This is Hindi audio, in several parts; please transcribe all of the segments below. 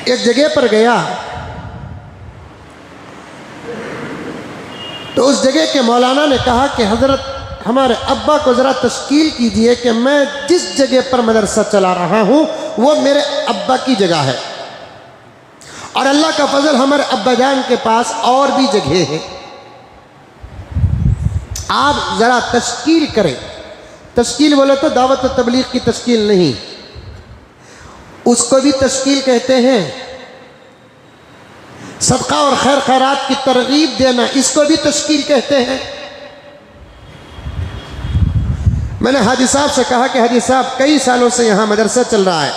एक जगह पर गया तो उस जगह के मौलाना ने कहा कि हज़रत हमारे अब्बा को ज़रा तश्कील कीजिए कि मैं जिस जगह पर मदरसा चला रहा हूँ वो मेरे अब्बा की जगह है, और अल्लाह का फजल हमारे अब्बा जान के पास और भी जगह है, आप ज़रा तश्कील करें। तश्कील बोले तो दावत व तबलीग की तश्कील नहीं, उसको भी तश्कील कहते हैं। सदका और खैर खैरात की तरगीब देना, इसको भी तश्कील कहते हैं। मैंने हाजी साहब से कहा कि हाजी साहब कई सालों से यहाँ मदरसा चल रहा है,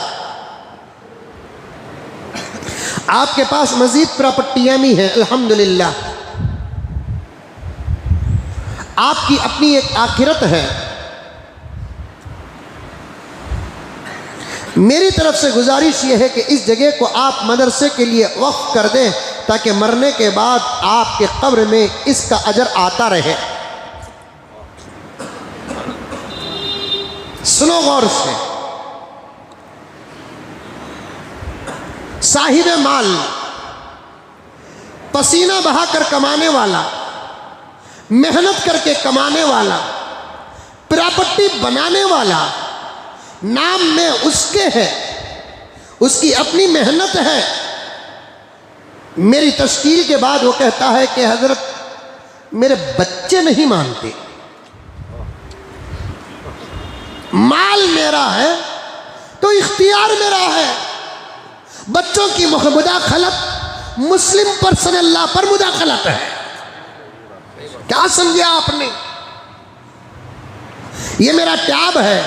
आपके पास मजीद प्रॉपर्टियाँ भी हैं अल्हम्दुलिल्लाह, आपकी अपनी एक आखिरत है, मेरी तरफ से गुजारिश ये है कि इस जगह को आप मदरसे के लिए वक्फ कर दें ताकि मरने के बाद आपके कब्र में इसका अजर आता रहे। सुनो गौर से, साहिब माल, पसीना बहाकर कमाने वाला, मेहनत करके कमाने वाला, प्रॉपर्टी बनाने वाला, नाम में उसके है, उसकी अपनी मेहनत है। मेरी तश्कील के बाद वो कहता है कि हजरत मेरे बच्चे नहीं मानते, माल मेरा है तो इख्तियार मेरा है, बच्चों की मुदाखलत मुस्लिम पर्सन अल्लाह पर मुदाखलत है। क्या समझा आपने? ये मेरा टैब है,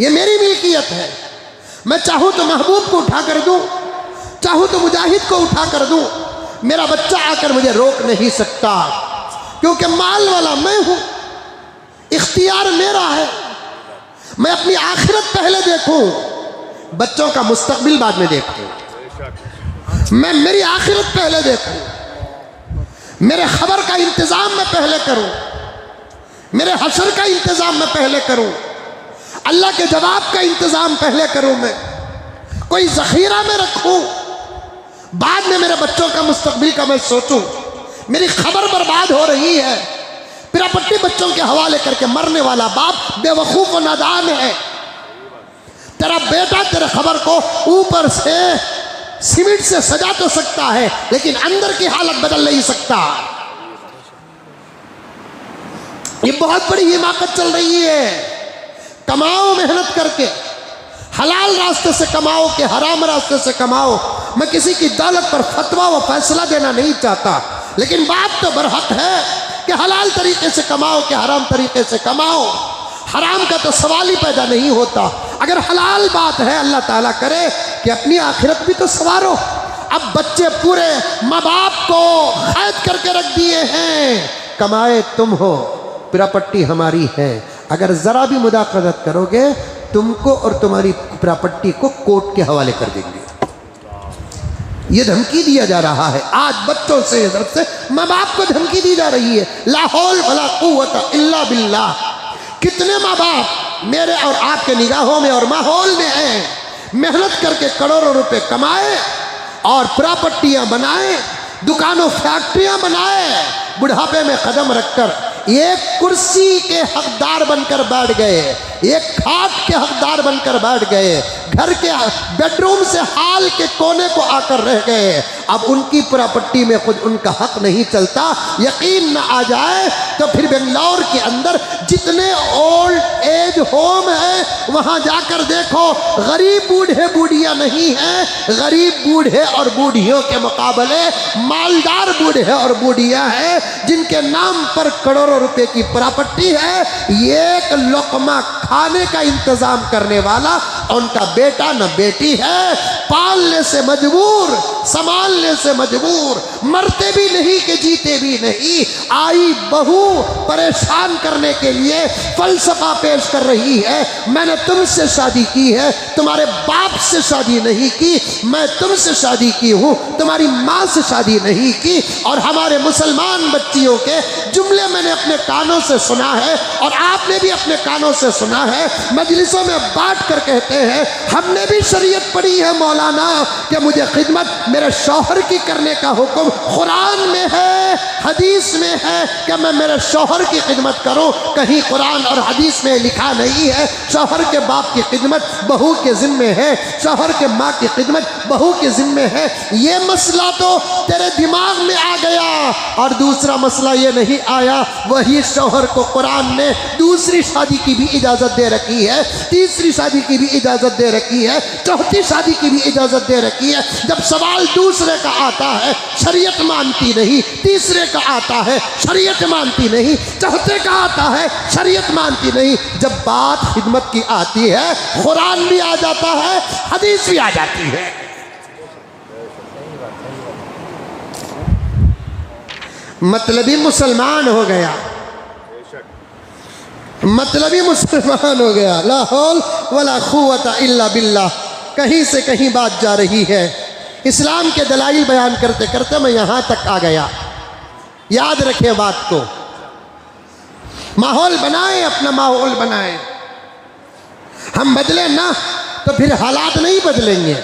ये मेरी मिल्कियत है, मैं चाहूं तो महबूब को उठा कर दूं, चाहूं तो मुजाहिद को उठा कर दूं, मेरा बच्चा आकर मुझे रोक नहीं सकता, क्योंकि माल वाला मैं हूं, इख्तियार मेरा है। मैं अपनी आखिरत पहले देखूं, बच्चों का मुस्तकबिल बाद में देखूं। मैं मेरी आखिरत पहले देखूं, मेरे खबर का इंतजाम मैं पहले करूं, मेरे हशर का इंतजाम मैं पहले करूं, अल्लाह के जवाब का इंतजाम पहले करूं, मैं कोई जखीरा में रखूं, बाद में मेरे बच्चों का मुस्तकबिल का मैं सोचूं। मेरी खबर बर्बाद हो रही है, प्रॉपर्टी बच्चों के हवाले करके मरने वाला बाप बेवकूफ और नादान है। तेरा बेटा तेरे खबर को ऊपर से सीमेंट से सजा तो सकता है, लेकिन अंदर की हालत बदल नहीं सकता। ये बहुत बड़ी हिमाकत चल रही है। कमाओ मेहनत करके, हलाल रास्ते से कमाओ कि हराम रास्ते से कमाओ। मैं किसी की दौलत पर फतवा व फैसला देना नहीं चाहता, लेकिन बात तो बरहक है कि हलाल तरीके से कमाओ कि हराम तरीके से कमाओ। हराम का तो सवाल ही पैदा नहीं होता। अगर हलाल बात है, अल्लाह ताला करे कि अपनी आखिरत भी तो संवारो। अब बच्चे पूरे माँ बाप को कैद करके रख दिए हैं, कमाए तुम हो, प्रॉपर्टी हमारी है, अगर जरा भी मुदाखलत करोगे तुमको और तुम्हारी प्रॉपर्टी को कोर्ट के हवाले कर देंगे। ये धमकी दिया जा रहा है आज बच्चों से, तरफ से माँ बाप को धमकी दी जा रही है। ला हौल वला कुव्वता इल्ला बिल्लाह। कितने माँ बाप मेरे और आपके निगाहों में और माहौल में हैं, मेहनत करके करोड़ों रुपए कमाए और प्रॉपर्टियां बनाए, दुकानों फैक्ट्रियां बनाए, बुढ़ापे में कदम रखकर एक कुर्सी के हकदार बनकर बैठ गए, एक खाट के हकदार बनकर बैठ गए, घर के बेडरूम से हाल के कोने को आकर रह गए। अब उनकी प्रॉपर्टी में खुद उनका हक नहीं चलता। यकीन न आ जाए तो फिर बेंगलोर के अंदर जितने ओल्ड एज होम हैं वहां जाकर देखो, गरीब बूढ़े बूढ़ियां नहीं हैं, गरीब बूढ़े और बूढ़ियों के मुकाबले मालदार बूढ़े और बूढ़ियां हैं जिनके नाम पर करोड़ों रुपए की प्रॉपर्टी है। एक लुक़मा खाने का इंतजाम करने वाला उनका बेटा न बेटी है, पालने से मजबूर, संभालने से मजबूर, मरते भी नहीं कि जीते भी नहीं। आई बहू परेशान करने के लिए फलसफा पेश कर रही है, मैंने तुमसे शादी की है, तुम्हारे बाप से शादी नहीं की, मैं तुमसे शादी की हूँ, तुम्हारी माँ से शादी नहीं की। और हमारे मुसलमान बच्चियों के जुमले मैंने अपने कानों से सुना है और आपने भी अपने कानों से सुना है, मजलिसों में बांट कर कहते कहते हैं हमने भी शरीयत पढ़ी है मौलाना कि मुझे खिदमत मेरे शौहर की करने का हुक्म कुरान में है, हदीस में है कि मैं मेरे शौहर की खिदमत करूं। कहीं कुरान और हदीस में लिखा नहीं है शौहर के बाप की खिदमत बहू के ज़िम्मे है, शौहर के माँ की खिदमत बहू के ज़िम्मे है। ये मसला तो तेरे दिमाग में आ गया। और दूसरा मसला ये नहीं आया, वही शौहर को कुरान ने दूसरी शादी की भी इजाज़त दे रखी है, तीसरी शादी की भी इजाज़त दे रखी है, चौथी शादी की भी इजाज़त दे रखी है। जब सवाल दूसरे का आता है शरीयत मानती नहीं, तीसरे का आता है शरीयत मानती नहीं, चौथे का आता है शरीयत मानती नहीं। जब बात खिदमत की आती है कुरान भी आ जाता है, हदीस भी आ जाती है। मतलबी मुसलमान हो गया, मतलबी मुसलमान हो गया। ला हौल वला कुव्वता इल्ला बिल्लाह। कहीं से कहीं बात जा रही है। इस्लाम के दलाइल बयान करते करते मैं यहाँ तक आ गया। याद रखें बात को, माहौल बनाएं, अपना माहौल बनाएं। हम बदले ना तो फिर हालात नहीं बदलेंगे।